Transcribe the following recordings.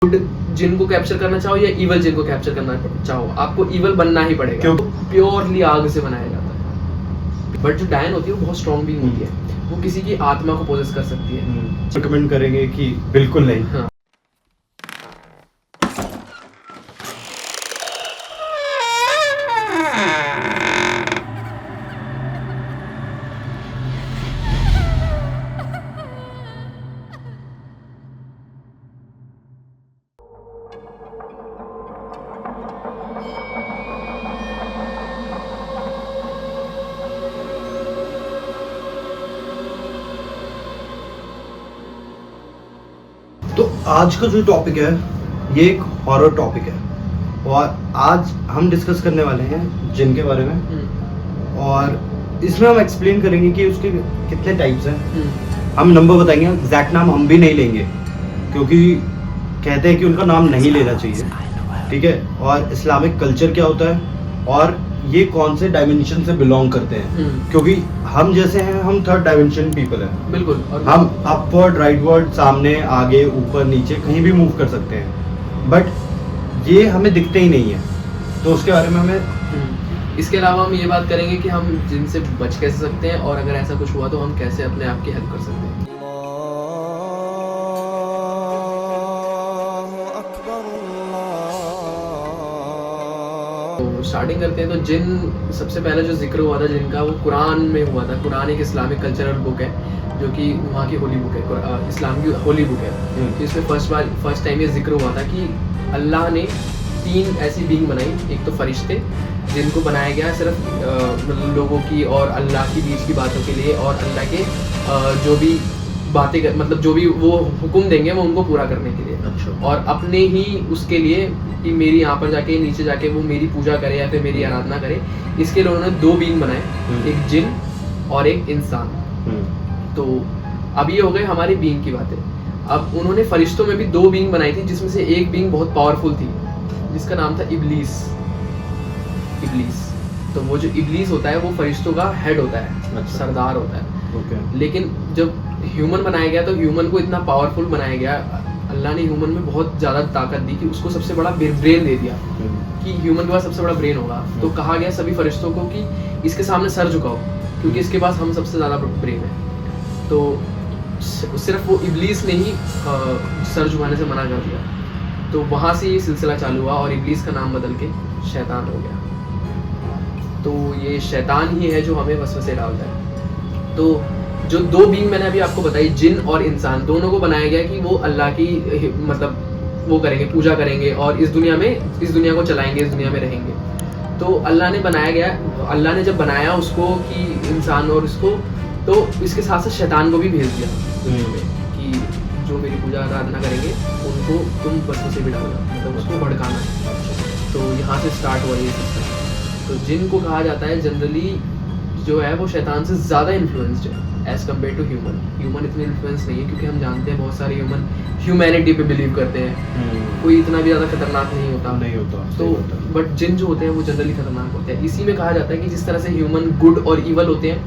Good जिन को capture करना चाहो या इवल जिन को कैप्चर करना चाहो, आपको इवल बनना ही पड़ेगा। क्यों? प्योरली आग से बनाया जाता है। बट जो डायन होती है वो बहुत स्ट्रॉन्ग बीइंग होती है, वो किसी की आत्मा को पोजेस कर सकती है। रिकमेंड करेंगे कि बिल्कुल नहीं। हाँ। तो आज का जो टॉपिक है ये एक हॉरर टॉपिक है और आज हम डिस्कस करने वाले हैं जिन के बारे में। और इसमें हम एक्सप्लेन करेंगे कि उसके कितने टाइप्स हैं। हम नंबर बताएंगे, एग्जैक्ट नाम हम भी नहीं लेंगे क्योंकि कहते हैं कि उनका नाम नहीं लेना चाहिए, ठीक है। और इस्लामिक कल्चर क्या होता है और ये कौन से डायमेंशन से बिलोंग करते हैं, क्योंकि हम जैसे हैं हम थर्ड डायमेंशन पीपल हैं। बिल्कुल। और हम अपवर्ड राइटवर्ड सामने आगे ऊपर नीचे कहीं भी मूव कर सकते हैं, बट ये हमें दिखते ही नहीं है। तो उसके बारे में हमें इसके अलावा हम ये बात करेंगे कि हम जिनसे बच कैसे सकते हैं और अगर ऐसा कुछ हुआ तो हम कैसे अपने आप की हेल्प कर सकते हैं। तो स्टार्टिंग करते हैं। तो जिन सबसे पहले जो जिक्र हुआ था जिनका, वो कुरान में हुआ था। कुरान एक इस्लामिक कल्चरल बुक है जो कि वहाँ की होली बुक है, इस्लाम की होली बुक है। तो इसमें फर्स्ट टाइम ये जिक्र हुआ था कि अल्लाह ने 3 ऐसी बीइंग बनाई। एक तो फरिश्ते जिनको बनाया गया सिर्फ मतलब लोगों की और अल्लाह की बीच की बातों के लिए, और अल्लाह के जो भी बातें मतलब जो भी वो हुक्म देंगे वो उनको पूरा करने के लिए। अच्छा। और अपने ही उसके लिए कि मेरी यहाँ पर जाके नीचे जाके वो मेरी पूजा करे या फिर मेरी आराधना करे, इसके लिए उन्होंने 2 बीइंग बनाए, एक जिन और एक इंसान। तो अब ये हो गए हमारी बीइंग की बातें। अब उन्होंने फरिश्तों में भी 2 बीइंग बनाई थी, जिसमें से एक बीइंग बहुत पावरफुल थी जिसका नाम था इब्लीस। तो वो जो इब्लीस होता है वो फरिश्तों का हेड होता है। अच्छा। सरदार होता है। ओके। लेकिन जब ह्यूमन बनाया गया तो ह्यूमन को इतना पावरफुल बनाया गया, अल्लाह ने ह्यूमन में बहुत ज़्यादा ताकत दी कि उसको सबसे बड़ा ब्रेन दे दिया कि ह्यूमन के पास सबसे बड़ा ब्रेन होगा। तो कहा गया सभी फरिश्तों को कि इसके सामने सर झुकाओ क्योंकि इसके पास हम सबसे ज़्यादा ब्रेन है। तो सिर्फ वो इब्लीस ने ही सर झुकाने से मना कर दिया। तो वहाँ से ये सिलसिला चालू हुआ और इब्लीस का नाम बदल के शैतान हो गया। तो ये शैतान ही है जो हमें वसवसे डालता है। तो जो 2 बीइंग मैंने अभी आपको बताई, जिन और इंसान, दोनों को बनाया गया कि वो अल्लाह की मतलब वो करेंगे, पूजा करेंगे और इस दुनिया को चलाएंगे, इस दुनिया में रहेंगे। तो अल्लाह ने बनाया गया, अल्लाह ने जब बनाया उसको कि इंसान और इसको, तो इसके साथ साथ शैतान को भी भेज दिया दुनिया में कि जो मेरी पूजा आराधना करेंगे उनको तुम वसवसे भी डालना, मतलब उसको भड़काना। तो यहाँ से स्टार्ट हुआ ये सिस्टम। तो जिन को कहा जाता है जनरली जो है वो शैतान से ज़्यादा इन्फ्लुएंस्ड है एज़ कम्पेयर टू ह्यूमन इतने इन्फ्लुएंस नहीं है, क्योंकि हम जानते हैं बहुत सारे ह्यूमन ह्यूमैनिटी पे बिलीव करते हैं। कोई इतना भी ज़्यादा खतरनाक नहीं होता। तो बट जिन जो होते हैं वो जनरली खतरनाक होते हैं। इसी में कहा जाता है कि जिस तरह से ह्यूमन गुड और ईवल होते हैं,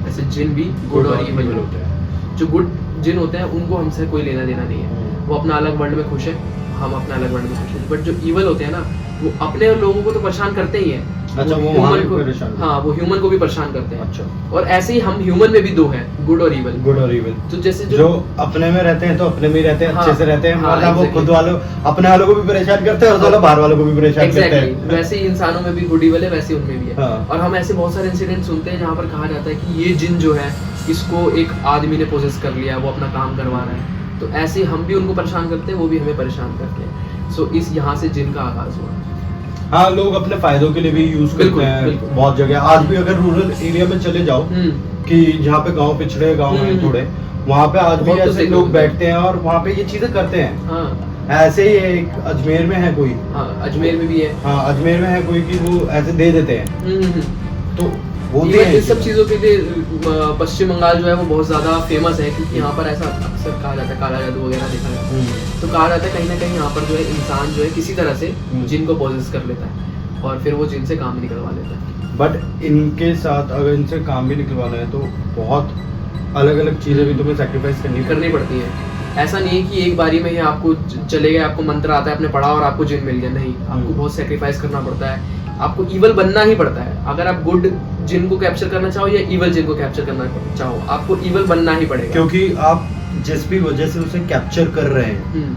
वैसे जिन भी गुड और ईवल होते हैं। जो गुड जिन होते हैं उनको हमसे कोई लेना देना नहीं है, वो अपना अलग वर्ल्ड में खुश है, हम अपना अलग वर्ल्ड में खुश हैं। बट जो ईवल होते हैं ना, वो अपने लोगों को तो परेशान करते ही हैं। अच्छा, वो ह्यूमन को, परेशान, हाँ, वो ह्यूमन को भी परेशान करते हैं। अच्छा। और ऐसे ही हम ह्यूमन में भी 2 हैं, गुड और ईवल। तो जैसे जो अपने में रहते हैं तो अपने में ही रहते हैं, हाँ, अच्छे से रहते हैं, हाँ, मतलब वो खुद वालों अपने वालों को भी परेशान करते हैं और वालों बाहर वालों को भी परेशान करते हैं। वैसे ही इंसानों में भी गुड ईवल है, वैसे उनमें भी है। हाँ। और हम ऐसे बहुत सारे इंसिडेंट सुनते हैं जहाँ पर कहा जाता है कि ये जिन जो है इसको एक आदमी ने पोजेस कर लिया, वो अपना काम करवा रहा है। तो ऐसे हम भी उनको परेशान करते हैं, वो भी हमें परेशान करते हैं। सो इस यहाँ से जिन का आगाज हुआ। हाँ, लोग अपने फायदों के लिए भी यूज करते हैं बहुत जगह। आज भी अगर रूरल एरिया में चले जाओ कि जहाँ पे गांव पिछड़े गांव हैं थोड़े, वहाँ पे आज भी ऐसे लोग बैठते हैं और वहाँ पे ये चीजें करते हैं। हाँ। ऐसे ही एक अजमेर में है कोई। हाँ, अजमेर में भी है। हाँ, अजमेर में है कोई कि वो ऐसे दे देते हैं। तो होते हैं इन सब चीज़ों के लिए पश्चिम बंगाल जो है वो बहुत ज़्यादा फेमस है, क्योंकि यहाँ पर ऐसा अक्सर कहा जाता है काला जादू वगैरह देखा जाता है। तो कहा जाता है कहीं ना कहीं यहाँ पर जो है इंसान जो है किसी तरह से जिन को पॉजेस कर लेता है और फिर वो जिन से काम निकलवा लेता है। बट इनके साथ अगर इनसे काम भी निकलवाना है तो बहुत अलग अलग चीज़ें भी तुम्हें सेक्रीफाइस करनी पड़ती है। ऐसा नहीं है कि एक बारी में ही आपको चले गए, आपको मंत्र आता है, आपने पढ़ा और आपको जिन मिल गया, नहीं, आपको बहुत सेक्रीफाइस करना पड़ता है, आपको इवल बनना ही पड़ता है। अगर आप गुड जिन को कैप्चर करना चाहो या इवल जिन को कैप्चर करना चाहो, आपको इवल बनना ही पड़ेगा, क्योंकि आप जिस भी वजह से उसे कैप्चर कर रहे हैं,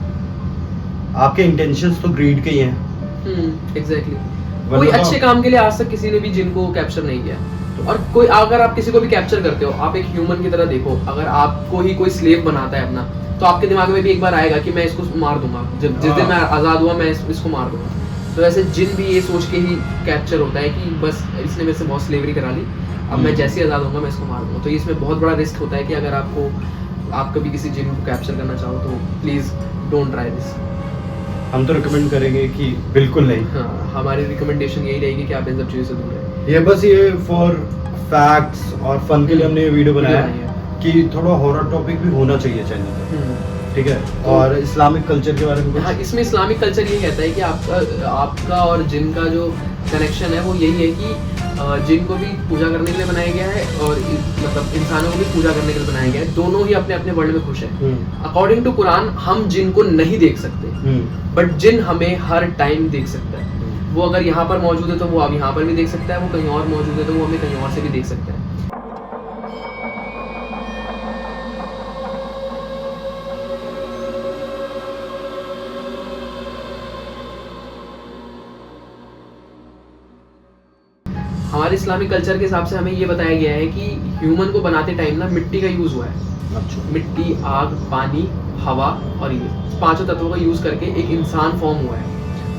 आपके इंटेंशंस तो ग्रीड के ही हैं। एग्जैक्टली। कोई अच्छे काम के लिए आज तक किसी ने भी जिन को कैप्चर नहीं किया। और कोई, अगर आप किसी को भी कैप्चर करते हो, आप एक ह्यूमन की तरह देखो, अगर आपको ही कोई स्लेव बनाता है अपना, तो आपके दिमाग में भी एक बार आएगा कि मैं इसको मार दूंगा, जब जिस दिन मैं आजाद हुआ मैं इसको मार दूंगा। तो ऐसे जिन भी ये सोच के ही कैप्चर होता है कि बस इसने मेरे से बहुत स्लेवरी करा ली, अब मैं जैसे ही आजाद होऊंगा मैं इसको मार दूंगा। तो इसमें बहुत बड़ा रिस्क होता है कि अगर आप कभी किसी जिन को कैप्चर करना चाहो तो प्लीज डोंट ट्राई दिस। हम तो रिकमेंड करेंगे कि बिल्कुल नहीं। हाँ, हमारी रिकमेंडेशन यही रहेगी कि आप इन सब चीज़ों से दूर रहें। ये बस ये फॉर फैक्ट्स और फन के लिए हमने ये वीडियो बनाया है कि थोड़ा हॉरर टॉपिक भी होना चाहिए चैनल पे, ठीक है। और इस्लामिक कल्चर के बारे में, हाँ, इसमें इस्लामिक कल्चर ये कहता है कि आपका और जिन का जो कनेक्शन है वो यही है कि जिन को भी पूजा करने के लिए बनाया गया है और मतलब इंसानों को भी पूजा करने के लिए बनाया गया है, दोनों ही अपने अपने वर्ल्ड में खुश है। अकॉर्डिंग टू कुरान हम जिन को नहीं देख सकते, बट जिन हमें हर टाइम देख सकता है। वो अगर यहाँ पर मौजूद है तो वो अब यहाँ पर भी देख सकता है, वो कहीं और मौजूद है तो वो हमें कहीं और से भी देख सकता है। हमारे इस्लामिक कल्चर के हिसाब से हमें ये बताया गया है कि ह्यूमन को बनाते टाइम ना मिट्टी का यूज हुआ है। अच्छा। मिट्टी, आग, पानी, हवा और ये पांचों तत्वों का यूज करके एक इंसान फॉर्म हुआ है।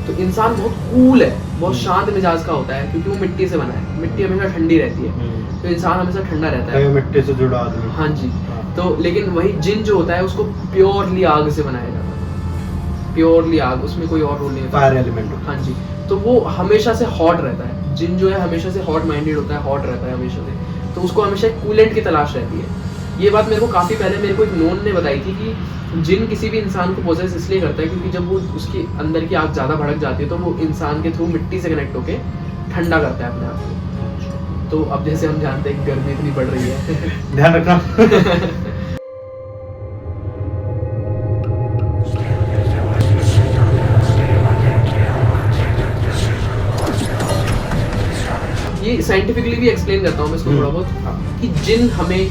तो इंसान बहुत कूल है, बहुत शांत मिजाज का होता है, क्योंकि वो मिट्टी से बना है। मिट्टी हमेशा ठंडी रहती है, तो इंसान हमेशा ठंडा रहता है, मिट्टी से जुड़ा आदमी। हाँ जी। तो लेकिन वही जिन जो होता है उसको प्योरली आग से बनाया जाता है, प्योरली आग, उसमें कोई और रोल नहीं है, फायर एलिमेंट। हाँ जी। तो वो हमेशा से हॉट रहता है। जिन जो है हमेशा से हॉट माइंडेड होता है, हॉट रहता है हमेशा से, तो उसको हमेशा कूलेंट की तलाश रहती है। ये बात मेरे को काफ़ी पहले मेरे को एक नोन ने बताई थी कि जिन किसी भी इंसान को पोजेस इसलिए करता है क्योंकि जब वो उसके अंदर की आग ज़्यादा भड़क जाती है तो वो इंसान के थ्रू मिट्टी से कनेक्ट होके ठंडा करता है अपने आप को। तो अब जैसे हम जानते हैं गर्मी इतनी बढ़ रही है, ध्यान रखना। ये साइंटिफिकली भी एक्सप्लेन करता हूँ मैं इसको थोड़ा बहुत कि जिन हमें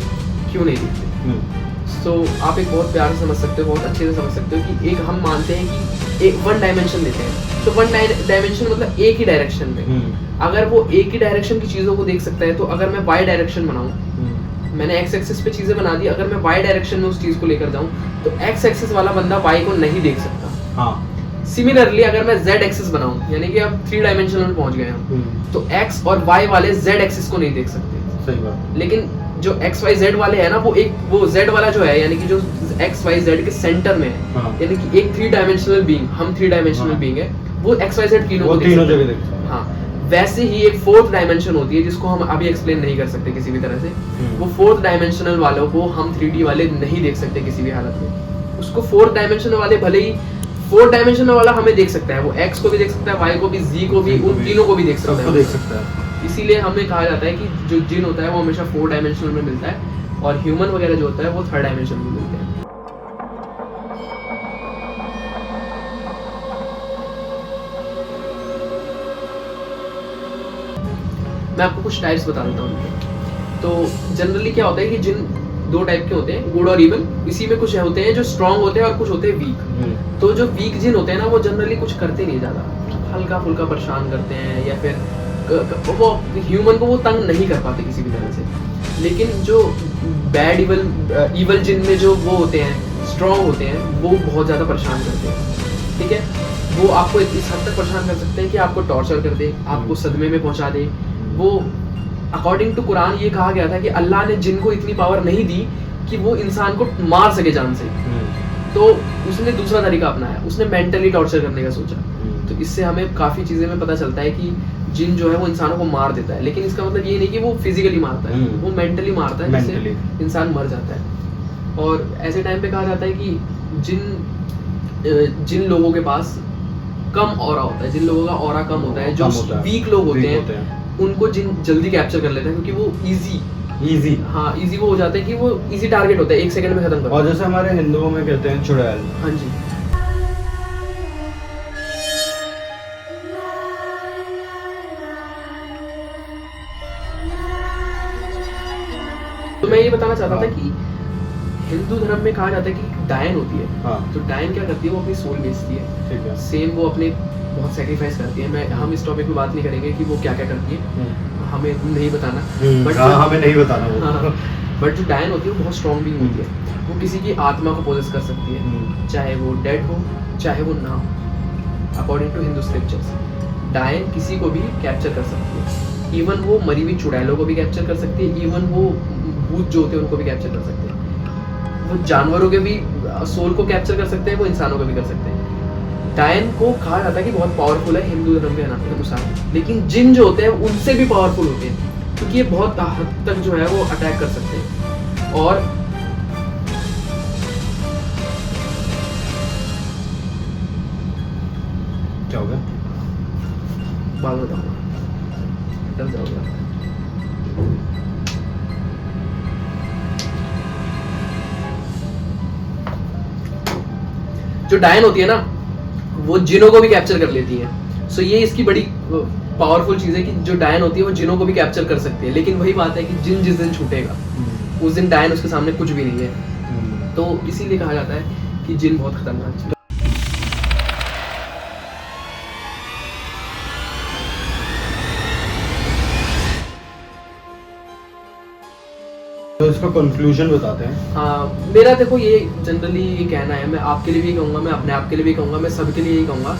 क्यों नहीं दिखते। तो आप एक बहुत प्यार से समझ सकते हो, बहुत अच्छे से समझ सकते हो कि एक हम मानते हैं कि एक वन डायमेंशन लेते हैं, तो वन डायमेंशन मतलब एक ही डायरेक्शन में। अगर वो एक ही डायरेक्शन की चीज़ों को देख सकता है, तो अगर मैं वाई डायरेक्शन बनाऊँ, मैंने एक्स एक्सिस पे चीज़ें बना दी, अगर मैं वाई डायरेक्शन में उस चीज़ को लेकर जाऊँ तो एक्स एक्सिस वाला बंदा वाई को नहीं देख सकता। हाँ। सिमिलरली अगर मैं z एक्सिस बनाऊं, यानी कि अब 3 डायमेंशन में पहुंच गए हम, तो x और y वाले z एक्सिस को नहीं देख सकते। सही बात। लेकिन जो x y z वाले हैं ना, वो z वाला जो है, यानी कि जो x y z के सेंटर में है, हाँ। यानी कि एक 3 डायमेंशनल बीइंग, हम 3 डायमेंशनल बीइंग है, वो x y z तीनों को देख सकते हैं। हाँ, वैसे ही एक 4th डायमेंशन होती है जिसको हम अभी एक्सप्लेन नहीं कर सकते किसी भी तरह से। वो 4th डायमेंशनल वालों को हम 3D वाले नहीं देख सकते किसी भी हालत में। उसको 4th डायमेंशनल वाले भले ही 4th डायमेंशनल वाला हमें देख सकता है, वो x को भी देख सकता है, y को भी, z को भी, उन तीनों को भी देख सकता है। इसीलिए हमें कहा जाता है कि जो जिन होता है वो हमेशा 4 डायमेंशनल में मिलता है और ह्यूमन वगैरह जो होता है वो 3rd डायमेंशन में मिलते हैं। मैं आपको कुछ टाइप्स बता देता हूँ। तो जनरली क्या होता है कि जिन 2 टाइप के होते हैं, गुड और इविल। इसी में कुछ होते हैं जो स्ट्रांग होते हैं और कुछ होते हैं वीक। तो जो वीक जिन होते हैं ना, वो जनरली कुछ करते नहीं ज़्यादा, हल्का फुल्का परेशान करते हैं, या फिर वो ह्यूमन को वो तंग नहीं कर पाते किसी भी तरह से। लेकिन जो बैड इवल जिन में जो वो होते हैं, स्ट्रांग होते हैं, वो बहुत ज़्यादा परेशान करते हैं। ठीक है, वो आपको इस हद तक परेशान कर सकते हैं कि आपको टॉर्चर कर दे, आपको सदमे में पहुँचा दे। वो अकॉर्डिंग टू कुरान ये कहा गया था कि अल्लाह ने जिन को इतनी पावर नहीं दी कि वो इंसान को मार सके जान से, तो उसने दूसरा तरीका अपनाया, उसने मेंटली टॉर्चर करने का सोचा। तो इससे हमें काफ़ी चीज़ें में पता चलता है कि जिन जो है वो इंसानों को मार देता है, लेकिन इसका मतलब ये नहीं कि वो फिजिकली मारता है, वो मेंटली मारता है, जिससे इंसान मर जाता है। और ऐसे टाइम पे कहा जाता है कि जिन लोगों के पास कम ऑरा होता है, जिन लोगों का ऑरा कम होता है, जो वीक लोग होते हैं, उनको जिन जल्दी कैप्चर कर लेते हैं, क्योंकि वो इजी इजी। हाँ इजी वो हो जाता है कि वो इजी टारगेट होता है, 1 सेकंड में खत्म कर। और जैसे हमारे हिंदुओं में कहते हैं चुड़ैल। हाँ जी। तो मैं ये बताना चाहता था कि हिंदू धर्म में कहा जाता है कि डायन होती है। हाँ। तो डायन क्या करती है, वो अपनी सोल बेचती है। ठीक है। सेम वो अपने बहुत सेक्रीफाइस करती है। हम इस टॉपिक पे बात नहीं करेंगे कि वो क्या क्या करती है, हमें नहीं बताना। हाँ, हमें नहीं बताना वो। हाँ, बट जो डायन होती है वो बहुत स्ट्रॉन्ग बीइंग होती है। वो किसी की आत्मा को पोजेस कर सकती है, चाहे वो डेड हो चाहे वो ना हो। अकॉर्डिंग टू हिंदू स्क्रिप्चर्स डायन किसी को भी कैप्चर कर सकती है। इवन वो मरी हुई चुड़ैलों को भी कैप्चर कर सकती है। इवन वो भूत जो होते हैं उनको भी कैप्चर कर सकते हैं। वो जानवरों के भी सोल को कैप्चर कर सकते हैं, वो इंसानों को भी कर सकते हैं। डायन को कहा जाता है कि बहुत पावरफुल है हिंदू धर्म के अनुसार, लेकिन जिन जो होते हैं उनसे भी पावरफुल होते हैं, क्योंकि ये बहुत हद तक जो है वो अटैक कर सकते हैं। और क्या हो गया? बात बताऊंगा, डर जाऊंगा। जो डायन होती है ना, वो जिनों को भी कैप्चर कर लेती है। सो ये इसकी बड़ी पावरफुल चीज है कि जो डायन होती है वो जिनों को भी कैप्चर कर सकती है। लेकिन वही बात है कि जिन जिस दिन छूटेगा उस दिन डायन उसके सामने कुछ भी नहीं है। तो इसीलिए कहा जाता है कि जिन बहुत खतरनाक है। तो इसका कंक्लूजन बताते हैं। हाँ, मेरा देखो ये जनरली ये कहना है, मैं आपके लिए भी कहूँगा, मैं अपने आप के लिए भी कहूँगा, मैं सबके लिए यही कहूँगा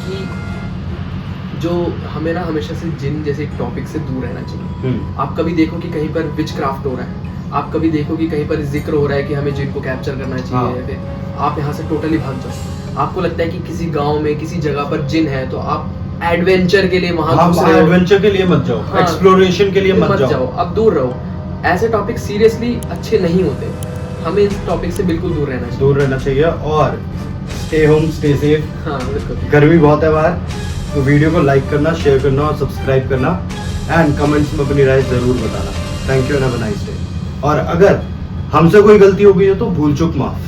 कि जो हमें ना हमेशा से जिन जैसे टॉपिक से दूर रहना चाहिए। आप कभी देखो कि कहीं पर विच क्राफ्ट हो रहा है, आप कभी देखो कि कहीं पर जिक्र हो रहा है कि हमें जिन को कैप्चर करना चाहिए, हाँ। फिर आप यहाँ से टोटली भाग जाओ। आपको लगता है कि किसी गाँव में किसी जगह पर जिन है तो आप एडवेंचर के लिए वहाँ एडवेंचर के लिए मत जाओ, हाँ, एक्सप्लोरेशन के लिए मत जाओ, अब दूर रहो। ऐसे टॉपिक सीरियसली अच्छे नहीं होते, हमें इस टॉपिक से बिल्कुल दूर रहना चाहिए। दूर रहना चाहिए। और स्टे होम, स्टे सेफ। हाँ बिल्कुल। गर्मी बहुत है बाहर, तो वीडियो को लाइक करना, शेयर करना और सब्सक्राइब करना, एंड कमेंट्स में अपनी राय जरूर बताना। Thank you and have a nice day. और अगर हमसे कोई गलती हो गई है तो भूल चूक माफ।